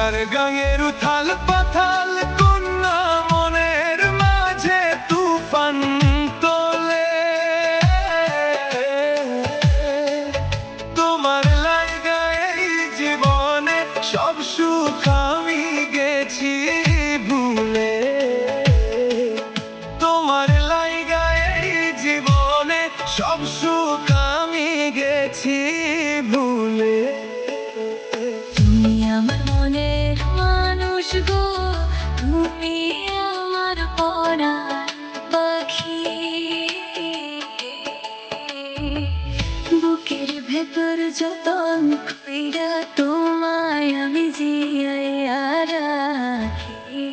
তোমার গায়ের উথাল পাথাল কন্যা মনের মাঝে তুফান তোলে। তোমার লাইগায় এই জীবনে সব সুখ আমি গেছি ভুলে। তোমার লাইগায় এই জীবনে সব সুখ আমি গেছি ভুলে। তুমি আমার মনের মানুষ গো, তুমি আমার পরাণ পাখি। বুকের ভেতর যতন কইরা তোমায় আমি জিয়াইয়া রাখি।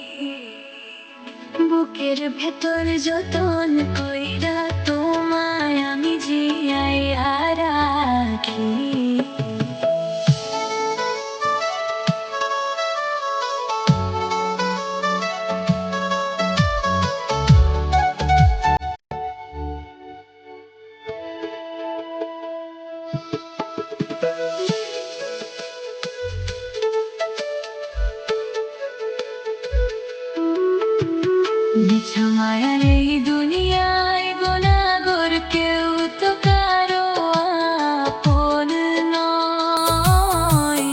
বুকের ভেতর যতন কইরা তোমায় আমি জিয়াইয়া রাখি। মিছা মায়ার এই দুনিয়ায় গোনাগর কেউ তো কারো আপন নয়।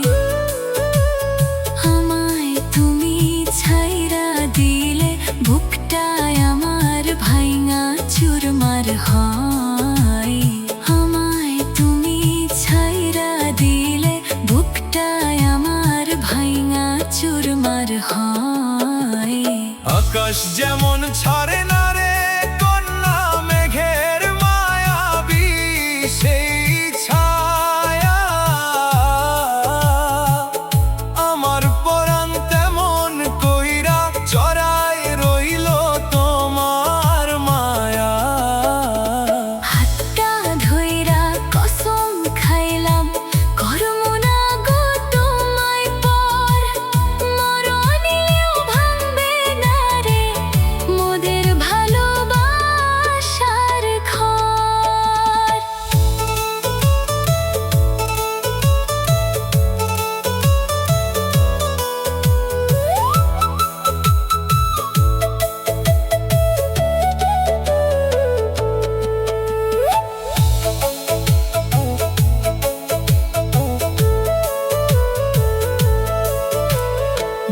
আমায় তুমি ছাইরা দিলে বুকটায় আমার ভাইঙা চুরমার হয়। আমায় তুমি ছাইরা দিলে বুকটায় আমার ভাইঙা চুরমার হয়। আকাশ যেমন ছাড়ে না রে কন্যা মেঘের মায়াবী সেই ছায়া, আমার পরাণ তেমন কইরা চড়াই রইল তোমার মায়া। হাতটা ধইরা কসম খাইলাম করমু না গো তোমায় পর। মরণেও ভাঙবে না রে মোদের ভালোবাসার ঘর।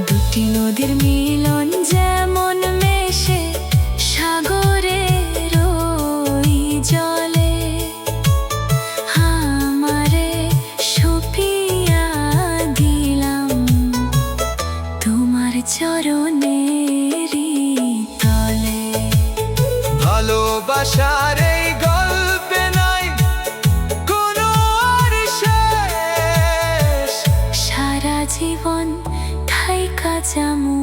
দুটি নদীর মিলন যেমন মেশে সাগরের ওই জলে। আমারে সপিয়া দিলাম তোমার চরণেরই তলে। ভালোবাসার এই গল্পে নাই কোনো আর শেষ। সারা জীবন থাইকা যামু